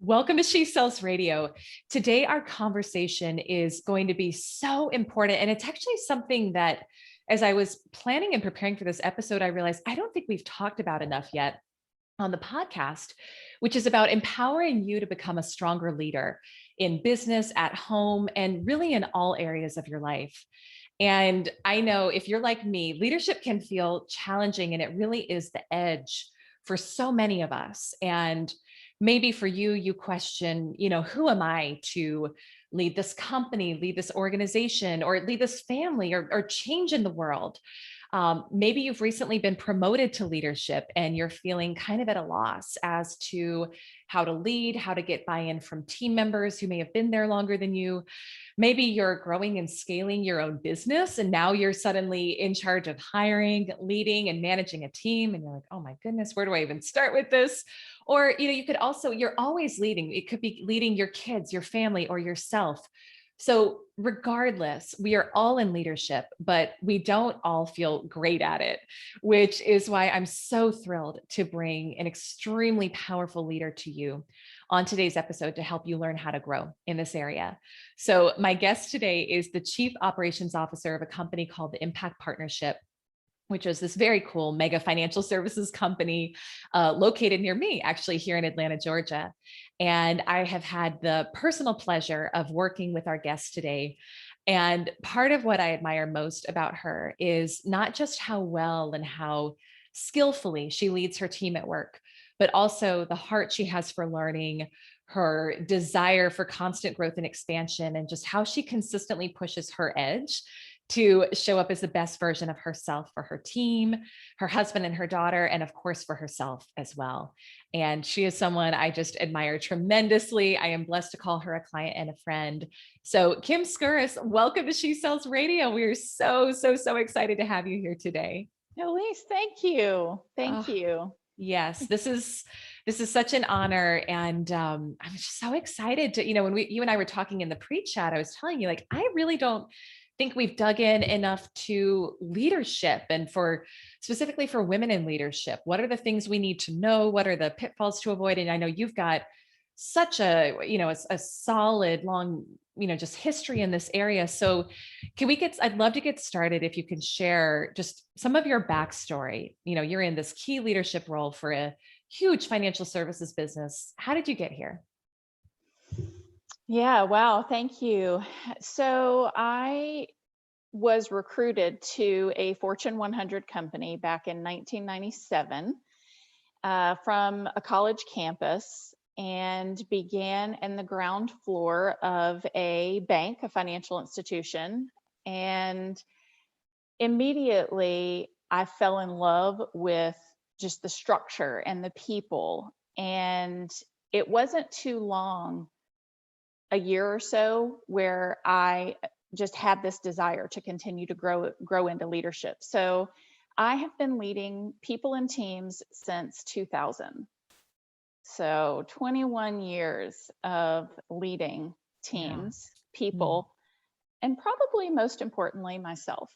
Welcome to She Sells Radio. Today, our conversation is going to be so important. And it's actually something that, as I was planning and preparing for this episode, I realized I don't think we've talked about enough yet on the podcast, which is about empowering you to become a stronger leader in business, at home, and really in all areas of your life. And I know if you're like me, leadership can feel challenging, and it really is the edge for so many of us. And maybe for you, you question, who am I to lead this company, lead this organization, or lead this family, or change in the world? Maybe you've recently been promoted to leadership and you're feeling kind of at a loss as to how to lead, how to get buy-in from team members who may have been there longer than you. Maybe you're growing and scaling your own business and now you're suddenly in charge of hiring, leading, and managing a team. And you're like, oh my goodness, where do I even start with this? Or, you could also, you're always leading. It could be leading your kids, your family, or yourself. So regardless, we are all in leadership, but we don't all feel great at it, which is why I'm so thrilled to bring an extremely powerful leader to you on today's episode to help you learn how to grow in this area. So my guest today is the Chief Operations Officer of a company called the Impact Partnership, which is this very cool mega financial services company located near me, actually here in Atlanta, Georgia. And I have had the personal pleasure of working with our guest today. And part of what I admire most about her is not just how well and how skillfully she leads her team at work, but also the heart she has for learning, her desire for constant growth and expansion, and just how she consistently pushes her edge to show up as the best version of herself for her team, her husband and her daughter, and of course for herself as well. And she is someone I just admire tremendously. I am blessed to call her a client and a friend. So Kim Skouras, welcome to She Sells Radio. We are so excited to have you here today. Elyse, thank you. Thank Oh, you. yes, this is such an honor. And I'm just so excited to, when you and I were talking in the pre-chat, I was telling you, like, I really don't think we've dug in enough to leadership and specifically for women in leadership. What are the things we need to know? What are the pitfalls to avoid? And I know you've got such a solid, long, just history in this area. So I'd love to get started if you can share just some of your backstory. You're in this key leadership role for a huge financial services business. How did you get here? Yeah, wow, thank you. So I was recruited to a Fortune 100 company back in 1997 from a college campus and began in the ground floor of a bank, a financial institution. And immediately I fell in love with just the structure and the people. And it wasn't too long, a year or so, where I just had this desire to continue to grow into leadership. So I have been leading people and teams since 2000. So 21 years of leading teams, people, and probably most importantly, myself.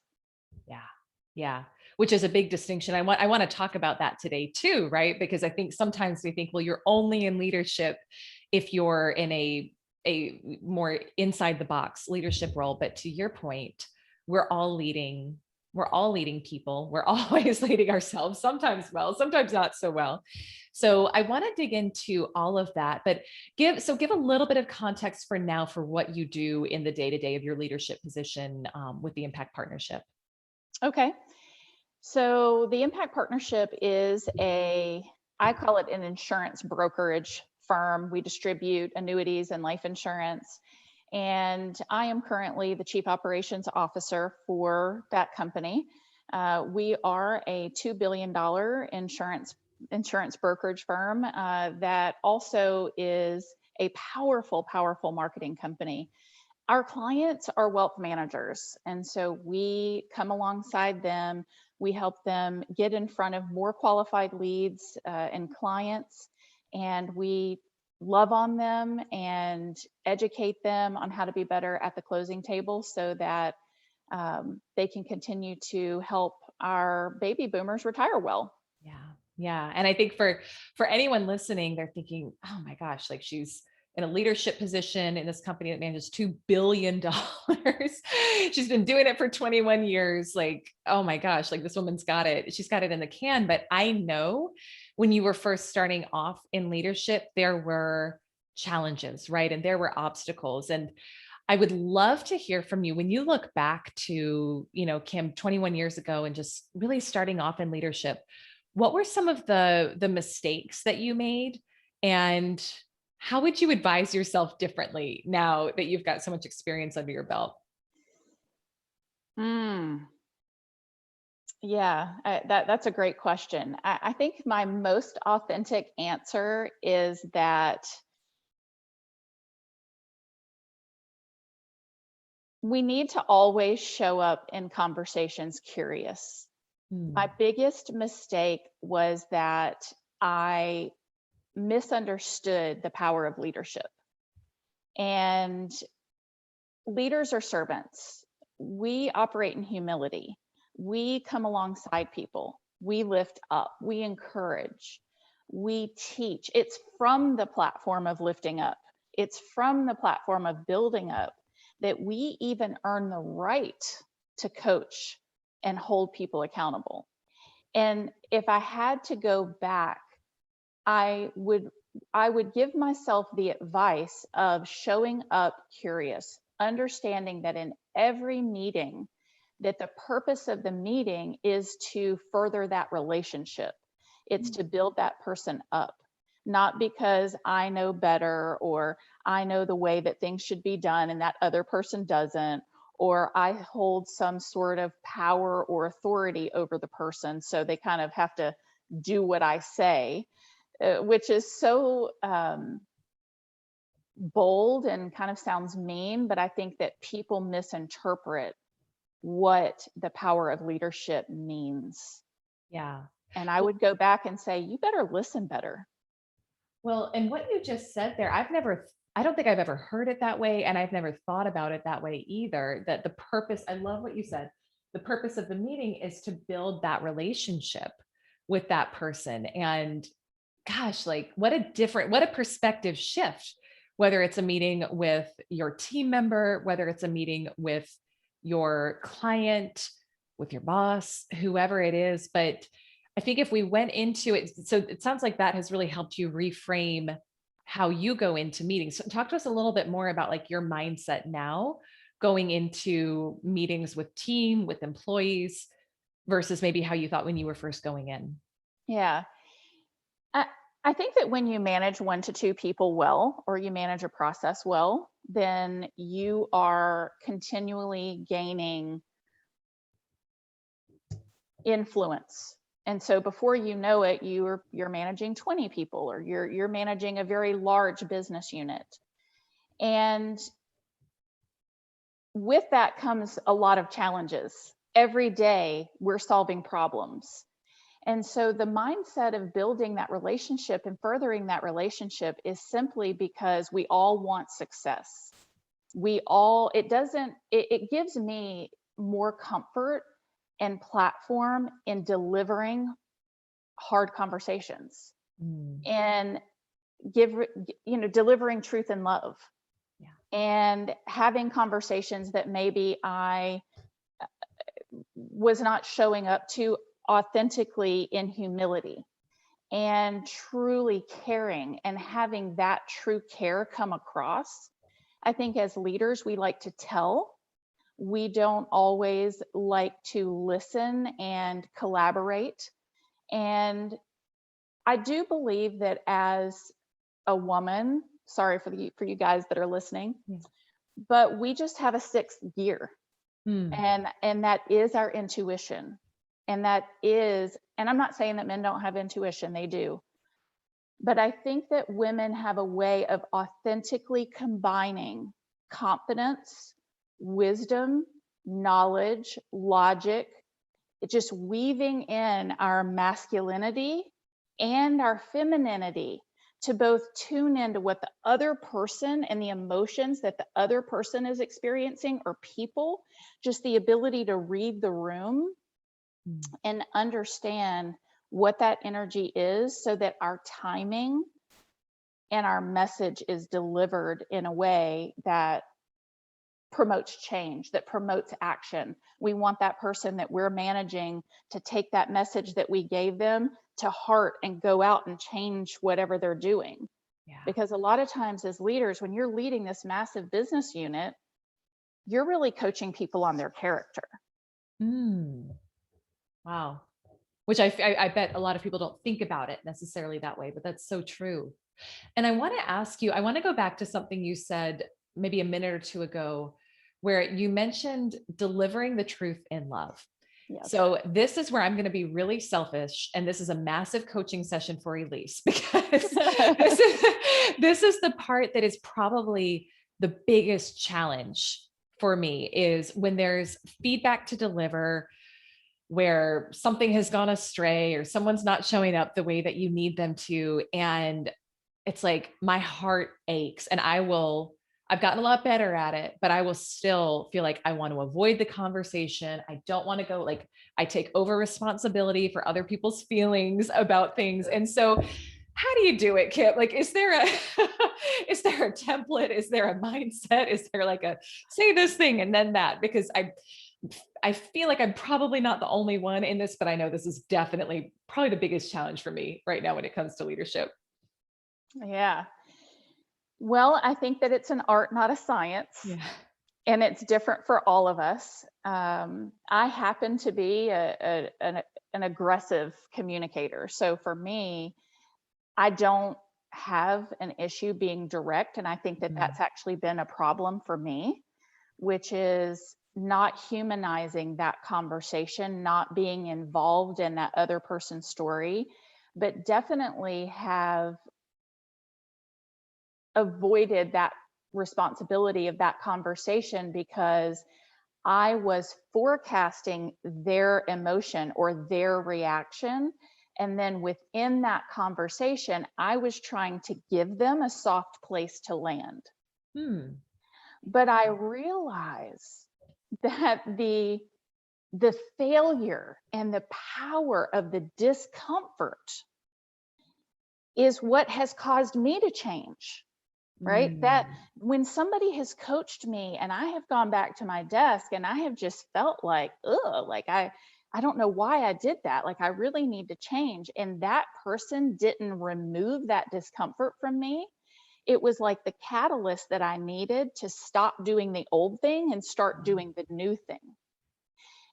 Yeah. Which is a big distinction. I want to talk about that today too, right? Because I think sometimes we think, well, you're only in leadership if you're in a more inside the box leadership role. But to your point, we're all leading people. We're always leading ourselves, sometimes well, sometimes not so well. So I want to dig into all of that, but give a little bit of context for now for what you do in the day-to-day of your leadership position with the Impact Partnership. Okay. So the Impact Partnership is I call it an insurance brokerage firm. We distribute annuities and life insurance. And I am currently the Chief Operations Officer for that company. We are a $2 billion insurance brokerage firm that also is a powerful marketing company. Our clients are wealth managers, and so we come alongside them. We help them get in front of more qualified leads and clients, and we love on them and educate them on how to be better at the closing table so that they can continue to help our baby boomers retire well. Yeah. Yeah. And I think for anyone listening, they're thinking, oh my gosh, like she's in a leadership position in this company that manages $2 billion. She's been doing it for 21 years. Like, oh my gosh, like this woman's got it. She's got it in the can. But I know when you were first starting off in leadership, there were challenges, right? And there were obstacles. And I would love to hear from you when you look back to, Kim, 21 years ago and just really starting off in leadership. What were some of the mistakes that you made, and how would you advise yourself differently now that you've got so much experience under your belt? Mm, yeah, that's a great question. I think my most authentic answer is that we need to always show up in conversations curious. My Mm, biggest mistake was that I misunderstood the power of leadership. And leaders are servants. We operate in humility. We come alongside people. We lift up. We encourage. We teach. It's from the platform of lifting up. It's from the platform of building up that we even earn the right to coach and hold people accountable. And if I had to go back, I would I would give myself the advice of showing up curious, understanding that in every meeting that the purpose of the meeting is to further that relationship. It's to build that person up, not because I know better or I know the way that things should be done and that other person doesn't, or I hold some sort of power or authority over the person so they kind of have to do what I say, which is so bold and kind of sounds mean, but I think that people misinterpret what the power of leadership means. yeah. And I Well, would go back and say, you better listen better. well, and what you just said there, I don't think I've ever heard it that way. And I've never thought about it that way either. That the purpose, I love what you said. The purpose of the meeting is to build that relationship with that person. And gosh, like what a perspective shift, whether it's a meeting with your team member, whether it's a meeting with your client, with your boss, whoever it is. But I think if we went into it, so it sounds like that has really helped you reframe how you go into meetings. So talk to us a little bit more about like your mindset now going into meetings with team, with employees versus maybe how you thought when you were first going in. Yeah. I, I think that when you manage 1 to 2 people well, or you manage a process well, then you are continually gaining influence. And so before you know it, you're managing 20 people, or you're managing a very large business unit. And with that comes a lot of challenges. Every day we're solving problems. And so the mindset of building that relationship and furthering that relationship is simply because we all want success. It gives me more comfort and platform in delivering hard conversations Mm, and delivering truth and love, yeah. and having conversations that maybe I was not showing up to authentically in humility and truly caring and having that true care come across. I think as leaders, we like to tell. We don't always like to listen and collaborate. And I do believe that as a woman, sorry for you guys that are listening, Yeah. but we just have a sixth gear, Mm, and that is our intuition. And I'm not saying that men don't have intuition, they do. But I think that women have a way of authentically combining confidence, wisdom, knowledge, logic, just weaving in our masculinity and our femininity to both tune into what the other person and the emotions that the other person is experiencing, or people, just the ability to read the room mm, and understand what that energy is so that our timing and our message is delivered in a way that promotes change, that promotes action. We want that person that we're managing to take that message that we gave them to heart and go out and change whatever they're doing. Yeah. Because a lot of times as leaders, when you're leading this massive business unit, you're really coaching people on their character. Mm. Wow. Which I bet a lot of people don't think about it necessarily that way, but that's so true. And I want to ask you, I want to go back to something you said maybe a minute or two ago, where you mentioned delivering the truth in love. Yes. So this is where I'm going to be really selfish, and this is a massive coaching session for Elyse, because this is the part that is probably the biggest challenge for me, is when there's feedback to deliver, where something has gone astray or someone's not showing up the way that you need them to. And it's like my heart aches, and I've gotten a lot better at it, but I will still feel like I want to avoid the conversation. I don't want to go, like, I take over responsibility for other people's feelings about things. And so how do you do it, Kip? Like, is there a is there a template? Is there a mindset? Is there like a say this thing and then that? Because I feel like I'm probably not the only one in this, but I know this is definitely probably the biggest challenge for me right now when it comes to leadership. Yeah. Well, I think that it's an art, not a science. Yeah. And it's different for all of us. I happen to be an aggressive communicator. So for me, I don't have an issue being direct. And I think that that's actually been a problem for me, which is not humanizing that conversation, not being involved in that other person's story, but definitely have avoided that responsibility of that conversation because I was forecasting their emotion or their reaction. And then within that conversation, I was trying to give them a soft place to land. Hmm. But I realized that the failure and the power of the discomfort is what has caused me to change. Right? That when somebody has coached me and I have gone back to my desk and I have just felt like, like I don't know why I did that. Like I really need to change. And that person didn't remove that discomfort from me. It was like the catalyst that I needed to stop doing the old thing and start doing the new thing.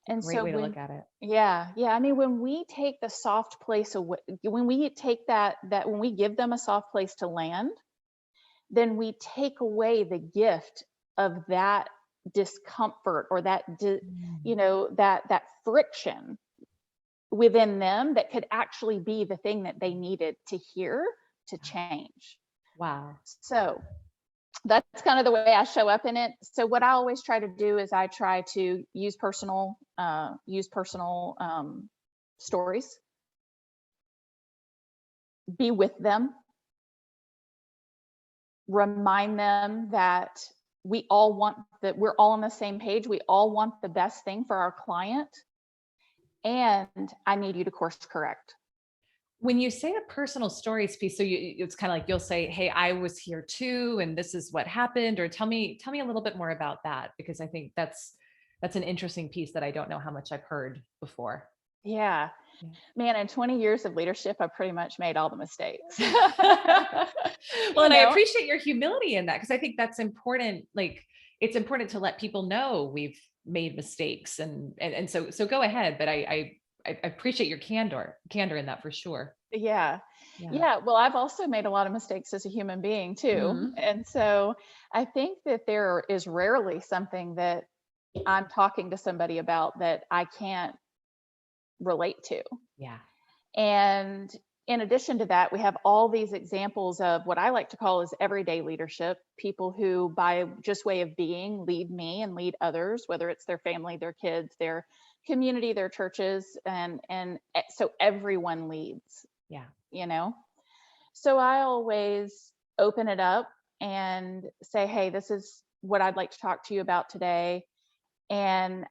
And Great so way to look at it. yeah. I mean, when we take the soft place away, when we take when we give them a soft place to land, then we take away the gift of that discomfort or that that friction within them that could actually be the thing that they needed to hear to change. Wow. So that's kind of the way I show up in it. So what I always try to do is I try to use personal stories, be with them, remind them that we're all on the same page. We all want the best thing for our client. And I need you to course correct. When you say the personal stories piece, so it's kind of like you'll say, "Hey, I was here too, and this is what happened," or tell me a little bit more about that, because I think that's an interesting piece that I don't know how much I've heard before. Yeah. Yeah. Man, in 20 years of leadership, I pretty much made all the mistakes. Well, You and I know, appreciate your humility in that, because I think that's important. Like, it's important to let people know we've made mistakes, and so go ahead. But I appreciate your candor in that for sure. yeah. Yeah. Yeah. Well, I've also made a lot of mistakes as a human being too. Mhm. And so I think that there is rarely something that I'm talking to somebody about that I can't relate to. Yeah. And in addition to that, we have all these examples of what I like to call is everyday leadership, people who by just way of being lead me and lead others, whether it's their family, their kids, their community, their churches, and so everyone leads, Yeah. you know. So I always open it up and say, "Hey, this is what I'd like to talk to you about today." And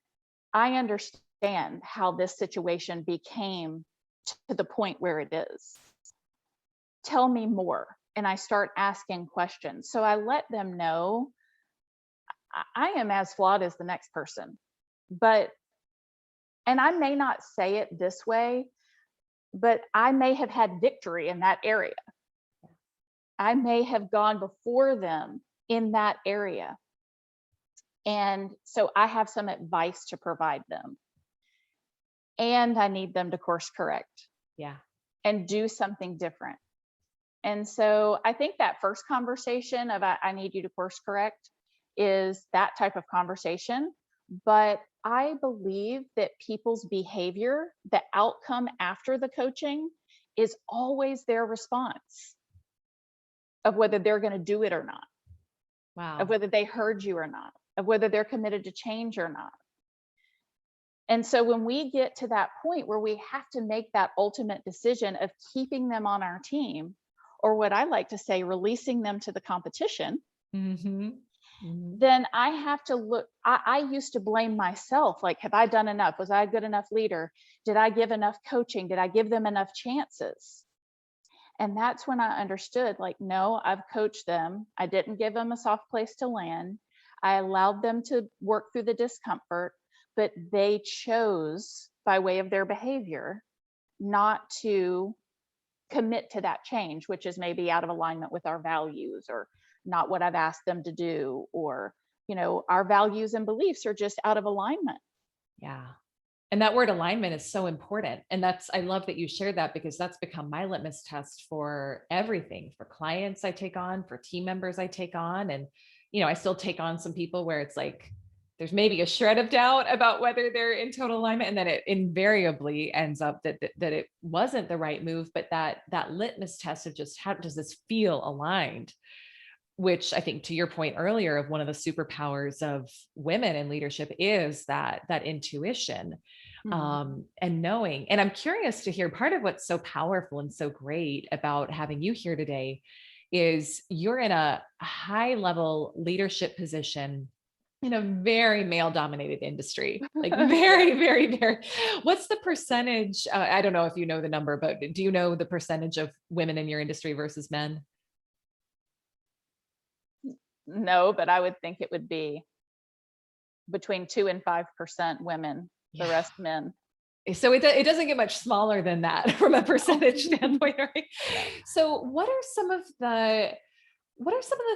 I understand how this situation became to the point where it is. Tell me more. And I start asking questions. So I let them know I am as flawed as the next person, but, and I may not say it this way, but I may have had victory in that area. I may have gone before them in that area. And so I have some advice to provide them. And I need them to course correct. Yeah. And do something different. And so I think that first conversation of I need you to course correct is that type of conversation. But I believe that people's behavior, the outcome after the coaching, is always their response of whether they're going to do it or not, Wow. of whether they heard you or not, of whether they're committed to change or not. And so when we get to that point where we have to make that ultimate decision of keeping them on our team, or what I like to say, releasing them to the competition, then I have to look. I used to blame myself. Like, have I done enough? Was I a good enough leader? Did I give enough coaching? Did I give them enough chances? And that's when I understood, like, no, I've coached them. I didn't give them a soft place to land. I allowed them to work through the discomfort, but they chose, by way of their behavior, not to commit to that change, which is maybe out of alignment with our values, or not what I've asked them to do, or, our values and beliefs are just out of alignment. Yeah. And that word alignment is so important. And I love that you shared that, because that's become my litmus test for everything, for clients I take on, for team members I take on. And, I still take on some people where it's like, there's maybe a shred of doubt about whether they're in total alignment, and then it invariably ends up that it wasn't the right move. But that litmus test of just, how does this feel aligned? Which I think, to your point earlier, of one of the superpowers of women in leadership is that intuition, and knowing. And I'm curious to hear, part of what's so powerful and so great about having you here today is you're in a high level leadership position in a very male dominated industry, like very, very, very. What's the percentage? I don't know if you know the number, but do you know the percentage of women in your industry versus men? No, but I would think it would be between 2 and 5% women, the rest men. So it doesn't get much smaller than that from a percentage standpoint, right? So what are some of the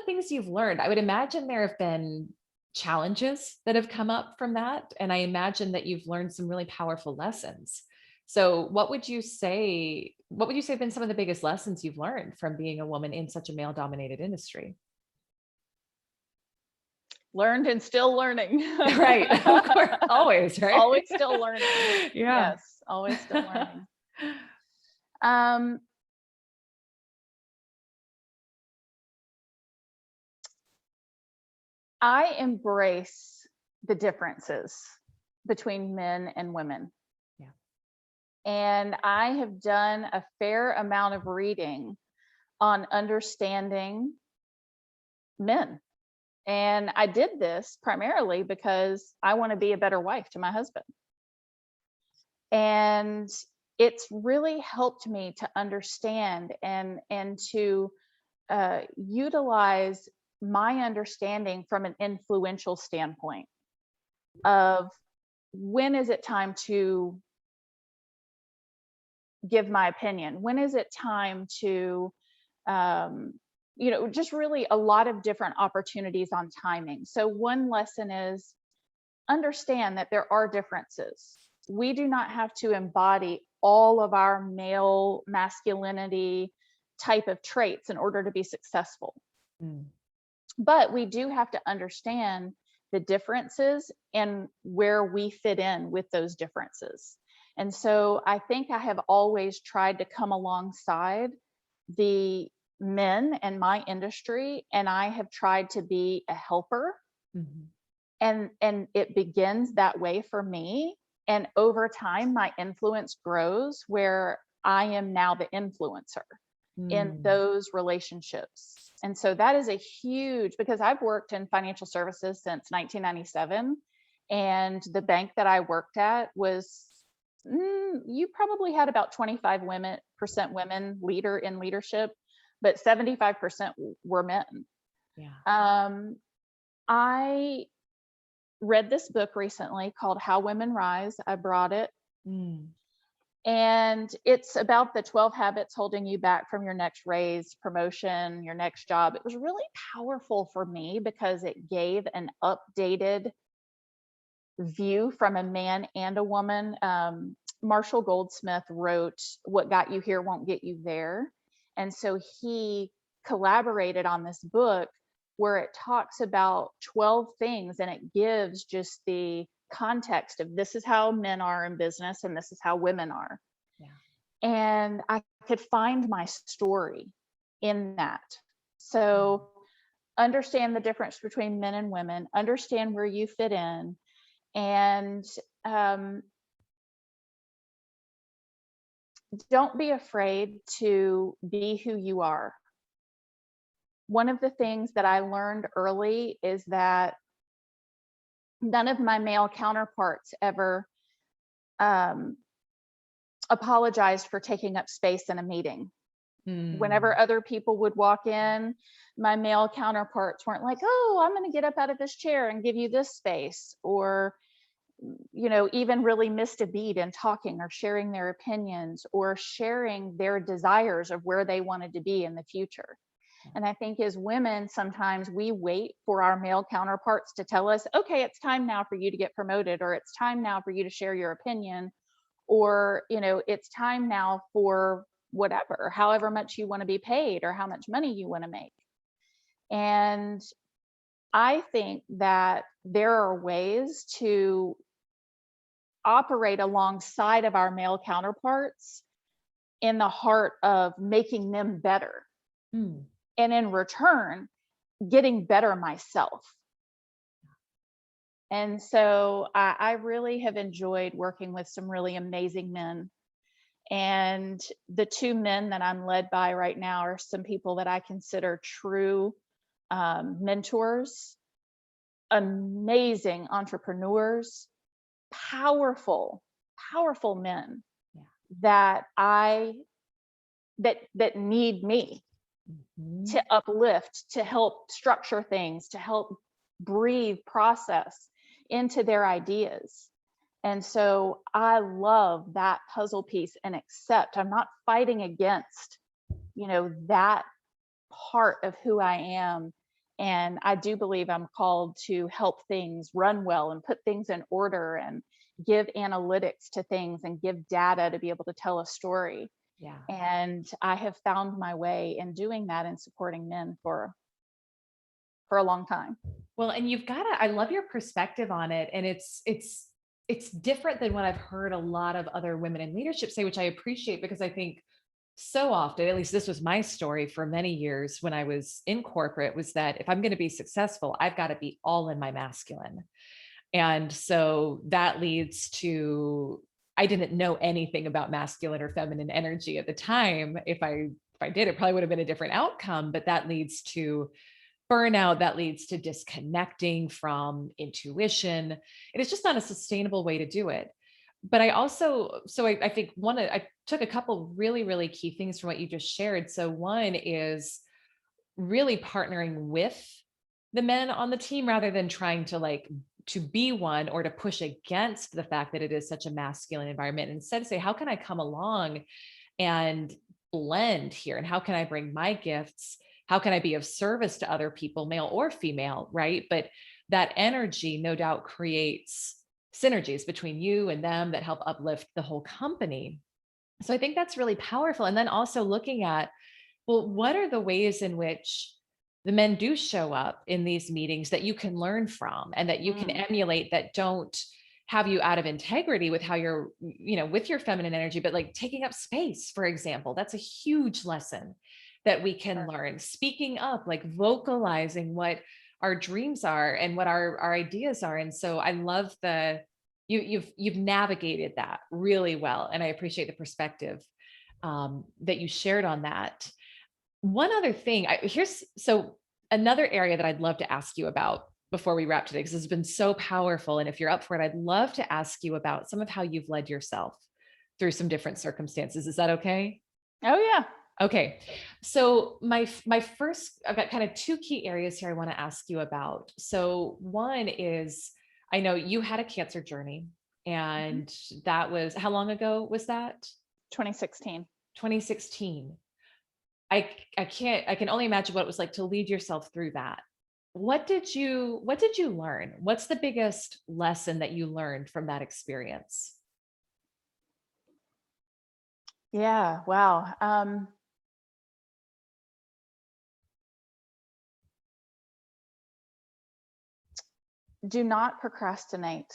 things you've learned? I would imagine there have been challenges that have come up from that. And I imagine that you've learned some really powerful lessons. So what would you say have been some of the biggest lessons you've learned from being a woman in such a male dominated industry? Learned and still learning. Right. Of course. Always, right? Always still learning. Yeah. Yes, always still learning. I embrace the differences between men and women. Yeah. And I have done a fair amount of reading on understanding men. And I did this primarily because I want to be a better wife to my husband. And it's really helped me to understand and to utilize my understanding from an influential standpoint of, when is it time to give my opinion? When is it time to, just really a lot of different opportunities on timing. So one lesson is, understand that there are differences. We do not have to embody all of our male masculinity type of traits in order to be successful. But we do have to understand the differences and where we fit in with those differences. And so I think I have always tried to come alongside the men in my industry, and I have tried to be a helper. And it begins that way for me. And over time, my influence grows where I am now the influencer in those relationships. And so that is a huge, because I've worked in financial services since 1997. And the bank that I worked at was You probably had about 25 percent women leader in leadership, but 75% were men. Yeah. Um, I read this book recently called How Women Rise. I brought it, Mm. and it's about the 12 habits holding you back from your next raise, promotion, your next job. It was really powerful for me because it gave an updated view from a man and a woman. Marshall Goldsmith wrote What Got You Here Won't Get You There. And so he collaborated on this book where it talks about 12 things and it gives just the context of this is how men are in business and this is how women are. Yeah. And I could find my story in that. Mm. So understand the difference between men and women, understand where you fit in, and um, don't be afraid to be who you are. One of the things that I learned early is that none of my male counterparts ever um, apologized for taking up space in a meeting. Whenever Mm. other people would walk in, my male counterparts weren't like, oh, I'm going to get up out of this chair and give you this space, or even really missed a beat in talking or sharing their opinions or sharing their desires of where they wanted to be in the future. Yeah. And I think as women, sometimes we wait for our male counterparts to tell us, okay, it's time now for you to get promoted, or it's time now for you to share your opinion, or, it's time now for whatever, however much you want to be paid or how much money you want to make. And I think that there are ways to operate alongside of our male counterparts in the heart of making them better. Mm. And in return, getting better myself. And so I really have enjoyed working with some really amazing men. And the two men that I'm led by right now are some people that I consider true mentors, amazing entrepreneurs, powerful, powerful men Yeah. that that need me Mhm. to uplift, to help structure things, to help breathe process into their ideas. And so I love that puzzle piece and accept I'm not fighting against, that part of who I am. And I do believe I'm called to help things run well and put things in order and give analytics to things and give data to be able to tell a story. Yeah. And I have found my way in doing that and supporting men for a long time. Well, and you've got to, I love your perspective on it. And it's different than what I've heard a lot of other women in leadership say, which I appreciate because I think so often, at least this was my story for many years when I was in corporate, was that if I'm going to be successful, I've got to be all in my masculine. And so that leads to, I didn't know anything about masculine or feminine energy at the time. If I did, it probably would have been a different outcome, but that leads to burnout, that leads to disconnecting from intuition. And it's just not a sustainable way to do it. But I also, so I think I took a couple really, really key things from what you just shared. So one is really partnering with the men on the team rather than trying to to be one or to push against the fact that it is such a masculine environment. Instead, say, how can I come along and blend here? And how can I bring my gifts? How can I be of service to other people, male or female? Right. But that energy, no doubt, creates synergies between you and them that help uplift the whole company. So I think that's really powerful. And then also looking at, well, what are the ways in which the men do show up in these meetings that you can learn from and that you can Mm, emulate, that don't have you out of integrity with how you're, with your feminine energy, but like taking up space, for example, that's a huge lesson that we can sure. learn. Speaking up, like vocalizing what our dreams are and what our ideas are. And so I love you've navigated that really well. And I appreciate the perspective that you shared on that. One other thing, another area that I'd love to ask you about before we wrap today, because it's been so powerful. And if you're up for it, I'd love to ask you about some of how you've led yourself through some different circumstances. Is that okay? Oh yeah. Okay. So my first, I've got kind of two key areas here I want to ask you about. So one is, I know you had a cancer journey, Mhm. and that was, how long ago was that? 2016. 2016. I can only imagine what it was like to lead yourself through that. What did you learn? What's the biggest lesson that you learned from that experience? Yeah. Wow. Do not procrastinate.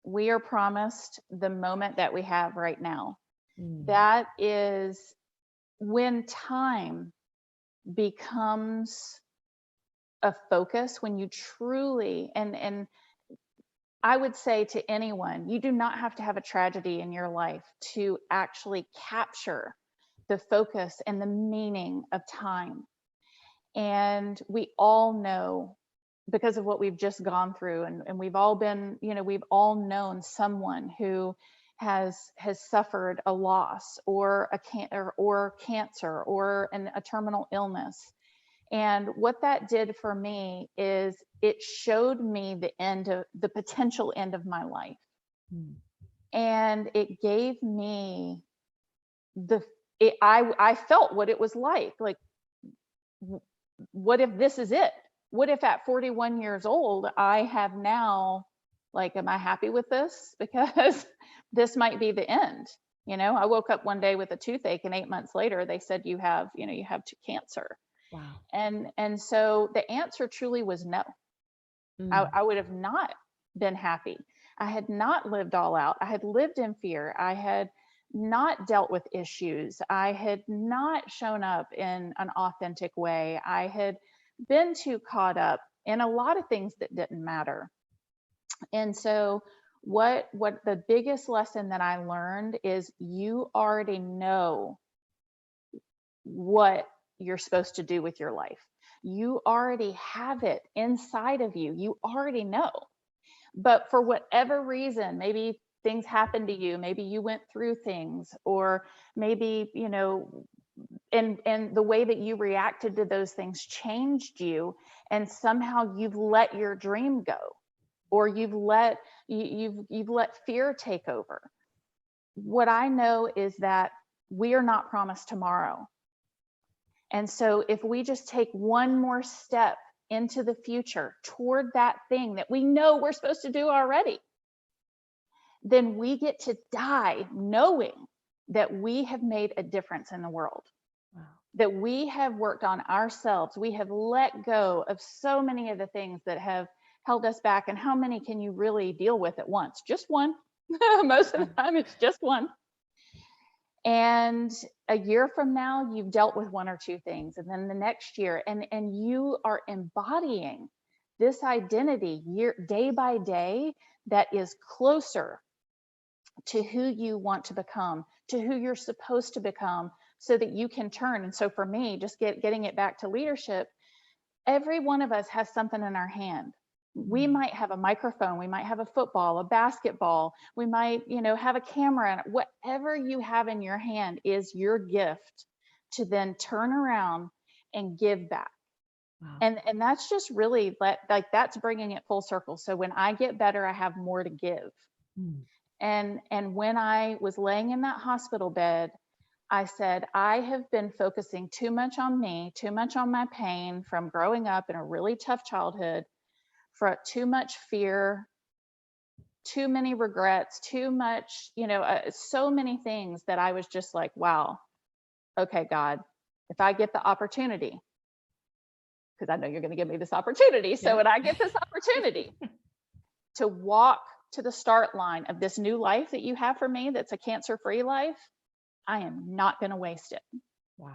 We are promised the moment that we have right now. Mm, That is when time becomes a focus, when you truly, and I would say to anyone, you do not have to have a tragedy in your life to actually capture the focus and the meaning of time. And we all know, because of what we've just gone through, and we've all been, we've all known someone who has suffered a loss or or cancer or a terminal illness. And what that did for me is it showed me the potential end of my life. mm, And it gave me the I felt what it was like, what if this is it? What if at 41 years old, I have now, like, am I happy with this? Because this might be the end. I woke up one day with a toothache, and 8 months later, they said you have cancer. wow. And so the answer truly was no. Mm, I would have not been happy. I had not lived all out. I had lived in fear. I had not dealt with issues. I had not shown up in an authentic way. I had been too caught up in a lot of things that didn't matter. And so what the biggest lesson that I learned is you already know what you're supposed to do with your life. You already have it inside of you. You already know. But for whatever reason, maybe things happened to you, maybe you went through things, or maybe, and the way that you reacted to those things changed you, and somehow you've let your dream go, or you've let fear take over. What I know is that we are not promised tomorrow. And so if we just take one more step into the future toward that thing that we know we're supposed to do already, then we get to die knowing that we have made a difference in the world, wow. that we have worked on ourselves. We have let go of so many of the things that have held us back. And how many can you really deal with at once? Just one. Most of the time, it's just one. And a year from now, you've dealt with one or two things, and then the next year, and you are embodying this identity day by day that is closer to who you want to become, to who you're supposed to become, so that you can turn. And so for me, just getting it back to leadership, every one of us has something in our hand. We Mm, might have a microphone, we might have a football, a basketball, we might, have a camera, and whatever you have in your hand is your gift to then turn around and give back. wow. And that's just really like that's bringing it full circle. So when I get better, I have more to give. Mm, And when I was laying in that hospital bed, I said, I have been focusing too much on me, too much on my pain from growing up in a really tough childhood, for too much fear, too many regrets, too much, so many things that I was just like, wow, okay, God, if I get the opportunity, because I know you're going to give me this opportunity. So yeah. when I get this opportunity to walk to the start line of this new life that you have for me, that's a cancer-free life, I am not going to waste it. Wow.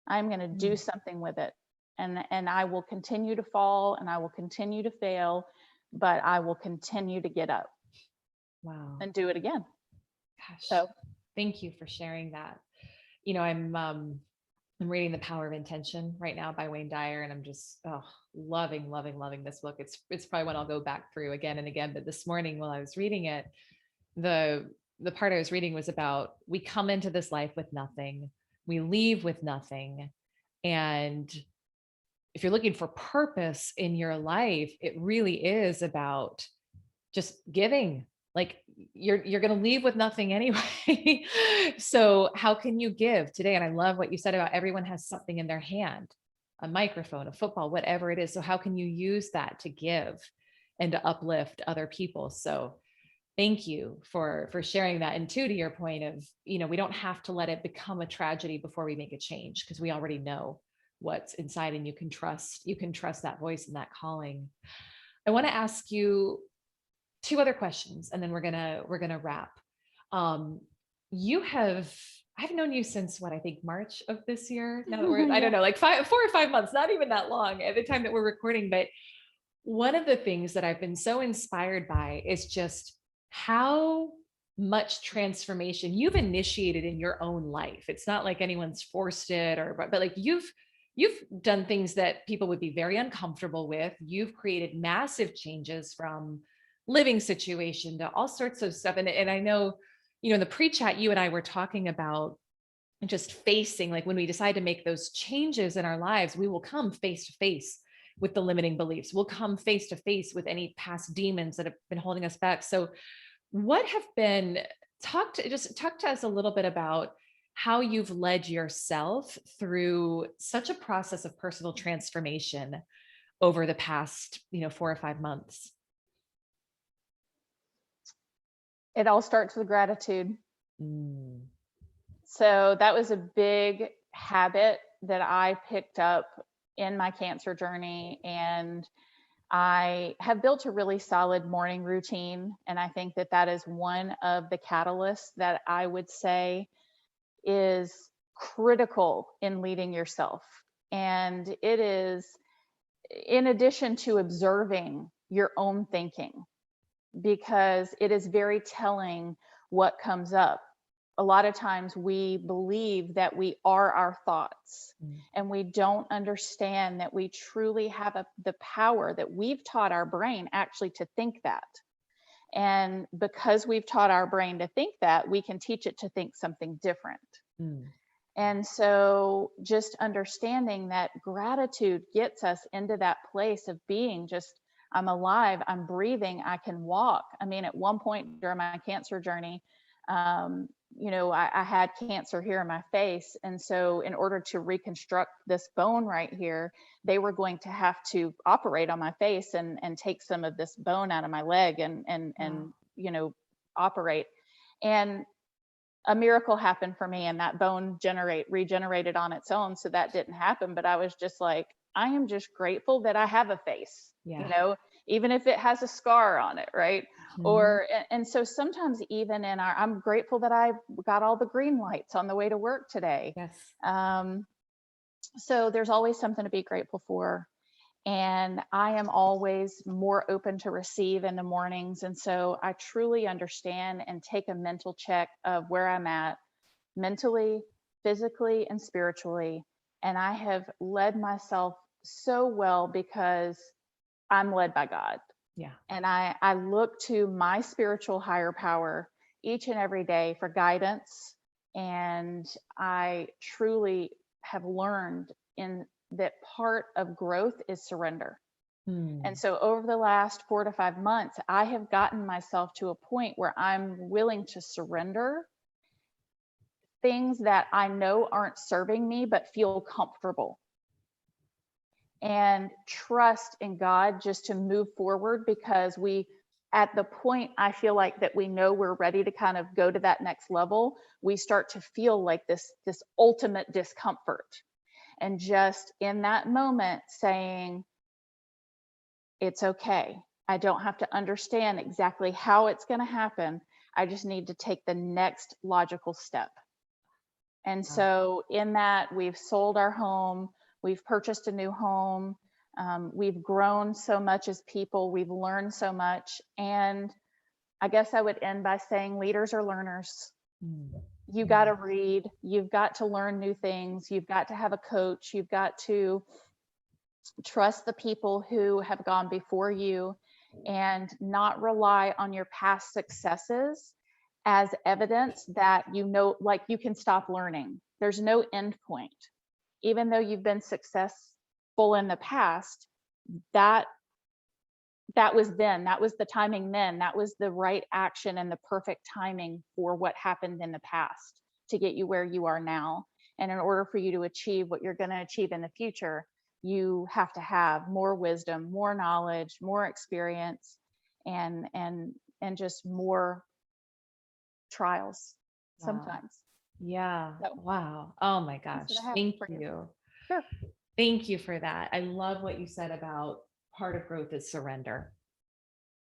I'm going to do Mm, something with it. And I will continue to fall and I will continue to fail, but I will continue to get up wow. and do it again. Gosh, So, thank you for sharing that. I'm reading The Power of Intention right now by Wayne Dyer, and I'm just loving, loving, loving this book. It's probably one I'll go back through again and again. But this morning while I was reading it, the the part I was reading was about, we come into this life with nothing, we leave with nothing. And if you're looking for purpose in your life, it really is about just giving. Like, you're going to leave with nothing anyway. So how can you give today? And I love what you said about everyone has something in their hand, a microphone, a football, whatever it is. So how can you use that to give and to uplift other people? So thank you for sharing that. And two, to your point of, we don't have to let it become a tragedy before we make a change, because we already know what's inside, and you can trust that voice and that calling. I want to ask you two other questions, and then we're gonna wrap. Um, I've known you since what, I think March of this year. Now that I don't Yeah. know, like 4 or 5 months, not even that long at the time that we're recording. But one of the things that I've been so inspired by is just how much transformation you've initiated in your own life. It's not like anyone's forced it, but like you've done things that people would be very uncomfortable with. You've created massive changes, from living situation to all sorts of stuff. And I know, in the pre-chat, you and I were talking about just facing, like, when we decide to make those changes in our lives, we will come face to face with the limiting beliefs. We'll come face to face with any past demons that have been holding us back. So what have been, talk to us a little bit about how you've led yourself through such a process of personal transformation over the past, 4 or 5 months. It all starts with gratitude. Mm. So that was a big habit that I picked up in my cancer journey. And I have built a really solid morning routine. And I think that that is one of the catalysts that I would say is critical in leading yourself. And it is, in addition to observing your own thinking, because it is very telling what comes up. A lot of times we believe that we are our thoughts, Mm. and we don't understand that we truly have the power, that we've taught our brain actually to think that. And because we've taught our brain to think that, we can teach it to think something different. Mm. And so just understanding that gratitude gets us into that place of being just, I'm alive, I'm breathing, I can walk. I mean, at one point during my cancer journey, I had cancer here in my face. And so in order to reconstruct this bone right here, they were going to have to operate on my face and take some of this bone out of my leg and operate. And a miracle happened for me, and that bone regenerated on its own. So that didn't happen. But I was just like, I am just grateful that I have a face, Yeah. even if it has a scar on it, right? Mhm. And so sometimes even I'm grateful that I got all the green lights on the way to work today. Yes. So there's always something to be grateful for. And I am always more open to receive in the mornings. And so I truly understand and take a mental check of where I'm at mentally, physically, and spiritually. And I have led myself so well because I'm led by God. Yeah. And I look to my spiritual higher power each and every day for guidance. And I truly have learned in that part of growth is surrender. And Mm. so over the last 4 to 5 months, I have gotten myself to a point where I'm willing to surrender things that I know aren't serving me, but feel comfortable, and trust in God just to move forward, because at the point I feel like that we know we're ready to kind of go to that next level, we start to feel like this ultimate discomfort. And just in that moment saying, it's okay. I don't have to understand exactly how it's going to happen. I just need to take the next logical step. And Wow. so in that, we've sold our home, we've purchased a new home, we've grown so much as people, we've learned so much. And I guess I would end by saying leaders are learners. Mm. You got to read, you've got to learn new things, you've got to have a coach, you've got to trust the people who have gone before you, and not rely on your past successes as evidence that, like you can stop learning. There's no end point. Even though you've been successful in the past, that that was the timing then, that was the right action and the perfect timing for what happened in the past to get you where you are now. And in order for you to achieve what you're going to achieve in the future, you have to have more wisdom, more knowledge, more experience, and just more trials Wow. sometimes. Yeah. So Wow. Oh my that's gosh. what I have Thank for you. you. Sure. Thank you for that. I love what you said about part of growth is surrender.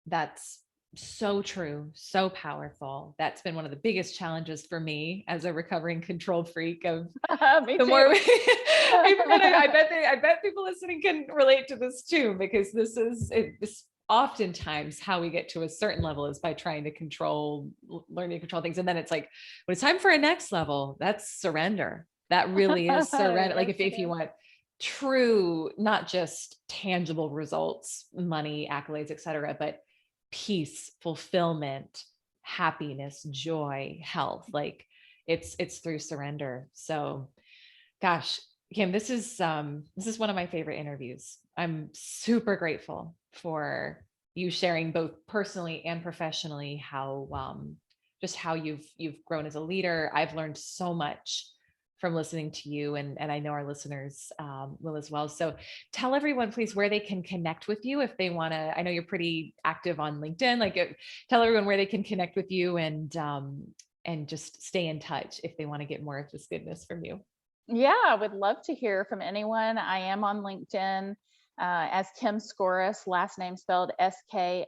That's so true, so powerful. That's been one of the biggest challenges for me as a recovering control freak of Me the more too. I bet people listening can relate to this too, because this oftentimes how we get to a certain level is by trying to learning to control things. And then it's like, when it's time for a next level, that's surrender. That really is surrender. Like Yes, it if you is. want true, not just tangible results, money, accolades, et cetera, but peace, fulfillment, happiness, joy, health, like it's through surrender. So gosh, Kim, this is one of my favorite interviews. I'm super grateful for you sharing both personally and professionally how just how you've grown as a leader. I've learned so much from listening to you, and I know our listeners will as well. So tell everyone, please, where they can connect with you if they want to. I know you're pretty active on LinkedIn. Tell everyone where they can connect with you and just stay in touch if they want to get more of this goodness from you. Yeah, I would love to hear from anyone. I am on LinkedIn as Kim Skouras, last name spelled Skouras.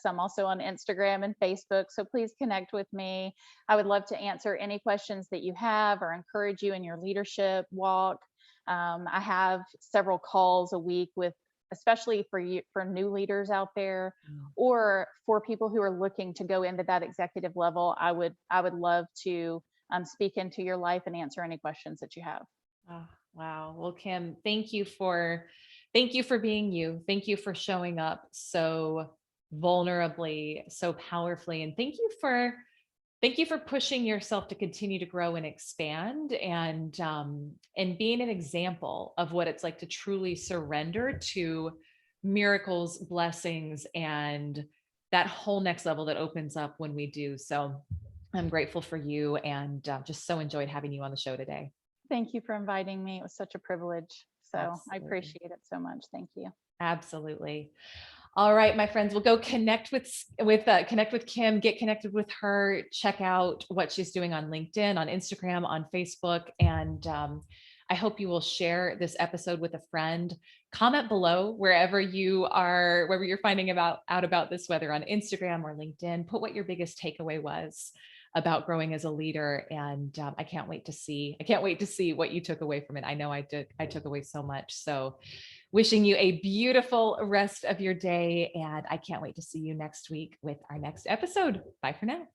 I'm also on Instagram and Facebook, so please connect with me. I would love to answer any questions that you have or encourage you in your leadership walk. I have several calls a week with, especially for you, for new leaders out there, Mm. or for people who are looking to go into that executive level. I would love to speak into your life and answer any questions that you have. Oh, wow. Well, Kim, thank you for being you. Thank you for showing up so vulnerably, so powerfully, and thank you for pushing yourself to continue to grow and expand, and being an example of what it's like to truly surrender to miracles, blessings, and that whole next level that opens up when we do. So I'm grateful for you, and just so enjoyed having you on the show today. Thank you for inviting me. It was such a privilege. So I Absolutely. appreciate it so much. Thank you. Absolutely. All right, my friends, we'll go connect with Kim, get connected with her, check out what she's doing on LinkedIn, on Instagram, on Facebook, and I hope you will share this episode with a friend. Comment below wherever you're finding out about this, whether on Instagram or LinkedIn. Put what your biggest takeaway was about growing as a leader, and I can't wait to see what you took away from it. I know I did. I took away so much. So wishing you a beautiful rest of your day, and I can't wait to see you next week with our next episode. Bye for now.